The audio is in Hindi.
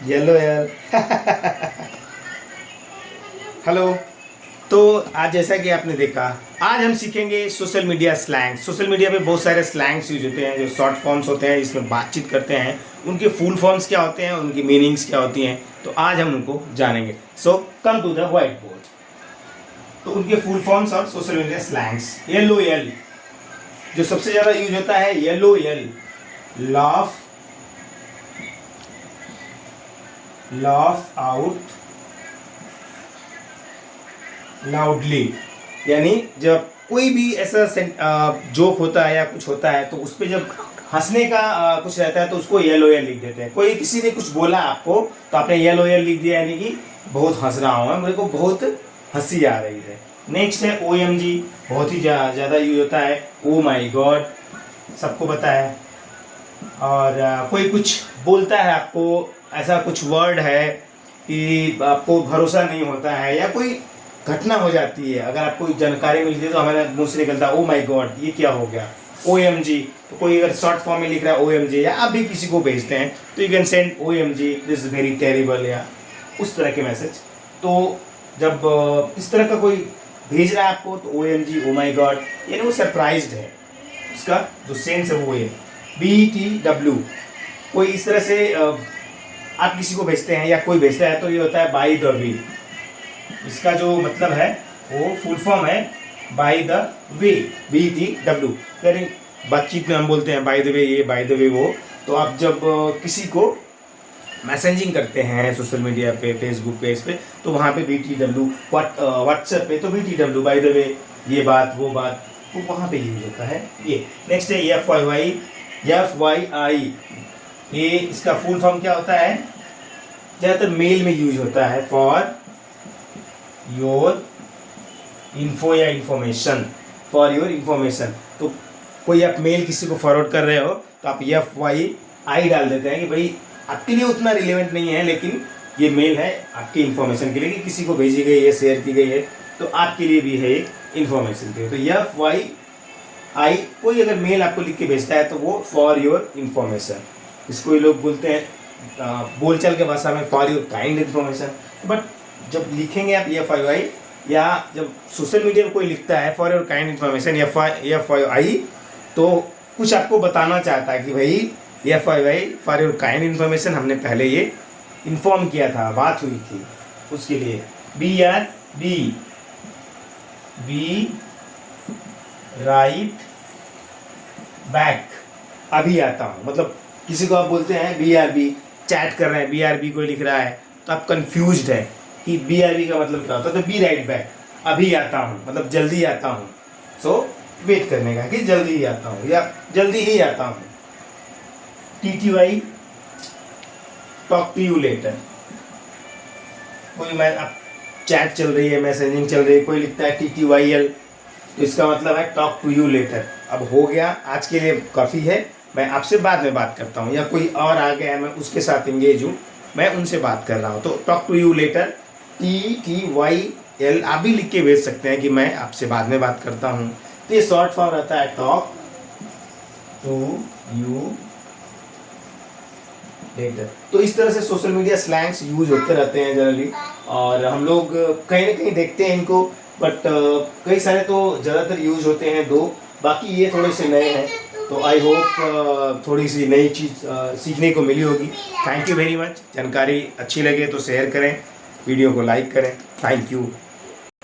येलो यार। हेलो। तो आज जैसा कि आपने देखा, आज हम सीखेंगे social media slang. Social media पे बहुत सारे स्लैंग्स यूज होते हैं जो शॉर्ट फॉर्म्स होते हैं, जिसमें बातचीत करते हैं। उनके फुल फॉर्म्स क्या होते हैं, उनकी मीनिंग्स क्या होती हैं, तो आज हम उनको जानेंगे। So come to the white board. तो उनके फुल फॉर्म्स और social media slangs. L O L जो सबसे ज़्यादा यूज होता है, L O L. Laugh, laugh out loudly, यानी जब कोई भी ऐसा जोक होता है या कुछ होता है तो उस पर जब हंसने का कुछ रहता है तो उसको येलो यल लिख देते हैं। कोई किसी ने कुछ बोला आपको तो आपने येलो यल लिख दिया, यानी कि बहुत हंस रहा हूँ, मेरे को बहुत हंसी आ रही है। नेक्स्ट है ओ एम जी, बहुत ही ज़्यादा यूज होता है। ओ माई गॉड सबको पता है। और कोई कुछ बोलता है आपको, ऐसा कुछ वर्ड है कि आपको भरोसा नहीं होता है या कोई घटना हो जाती है, अगर आपको जानकारी मिलती है तो हमारे मुंह से निकलता है ओ माई गॉड ये क्या हो गया। ओ एम जी, तो कोई अगर शॉर्ट फॉर्म में लिख रहा है ओ एम जी, या आप भी किसी को भेजते हैं तो you can send O M G this is very terrible, या उस तरह के मैसेज। तो जब इस तरह का कोई भेज रहा है आपको तो ओ एम जी, ओ माई गॉड, यानी वो सरप्राइज्ड है, उसका जो सेंस है वो है। बी टी डब्ल्यू, कोई इस तरह से आप किसी को भेजते हैं या कोई भेजता है तो ये होता है बाई द वे। इसका जो मतलब है वो फुल फॉर्म है by the way, B T W. यानी बातचीत में हम बोलते हैं बाय द वे ये, बाय द वे वो। तो आप जब किसी को मैसेजिंग करते हैं सोशल मीडिया पे, फेसबुक पे, इस पे, तो वहाँ पे बी टी डब्ल्यू, व्हाट्सएप पे तो B T W by the way, ये बात वो बात, तो वहाँ पे यूज होता है ये। नेक्स्ट है F Y Y, F Y I. ये इसका फुल फॉर्म क्या होता है, ज़्यादातर मेल में यूज होता है, फॉर योर इन्फो या इंफॉर्मेशन, फॉर योर इंफॉर्मेशन। तो कोई आप मेल किसी को फॉरवर्ड कर रहे हो तो आप एफ वाई आई डाल देते हैं कि भाई आपके लिए उतना रिलेवेंट नहीं है, लेकिन ये मेल है आपकी इन्फॉर्मेशन के लिए, कि किसी को भेजी गई है, शेयर की गई है, तो आपके लिए भी है एक इन्फॉर्मेशन के लिए। तो एफ वाई आई, कोई अगर मेल आपको लिख के भेजता है तो वो फॉर योर इन्फॉर्मेशन। इसको ये लोग बोलते हैं बोलचाल के भाषा में for your kind information. But जब लिखेंगे आप एफ आई वाई, या जब सोशल मीडिया में कोई लिखता है for your kind information F I I, तो कुछ आपको बताना चाहता है कि भाई F I Y for your kind information, हमने पहले ये इन्फॉर्म किया था, बात हुई थी, उसके लिए। B R B, be right back, अभी आता हूँ। मतलब किसी को आप बोलते हैं बी आर बी, चैट कर रहे हैं, बी आर बी कोई लिख रहा है तो आप कंफ्यूज्ड है कि बी आर बी का मतलब क्या होता है, तो बी राइट बैक, अभी आता हूँ, मतलब जल्दी आता हूँ। सो वेट करने का कि जल्दी ही आता हूँ या जल्दी ही आता हूँ। T T Y, talk to you later. कोई मैं आप चैट चल रही है, मैसेजिंग चल रही है, कोई लिखता है टी टी वाई एल, तो इसका मतलब है टॉक टू यू लेटर। अब हो गया, आज के लिए काफ़ी है, मैं आपसे बाद में बात करता हूँ, या कोई और आ गया है मैं उसके साथ इंगेज हूँ, मैं उनसे बात कर रहा हूँ। तो talk to you later, T T Y L, आप भी लिख के भेज सकते हैं कि मैं आपसे बाद में बात करता हूँ। तो ये शॉर्ट फॉर्म रहता है टॉक टू यू लेटर। तो इस तरह से सोशल मीडिया स्लैंग्स यूज होते रहते हैं जनरली, और हम लोग कहीं ना कहीं देखते हैं इनको, बट कई सारे तो ज़्यादातर यूज होते हैं दो, बाकी ये थोड़े से नए हैं। तो आई होप थोड़ी सी नई चीज़ सीखने को मिली होगी। Thank you very much. जानकारी अच्छी लगे तो शेयर करें, वीडियो को लाइक करें। Thank you.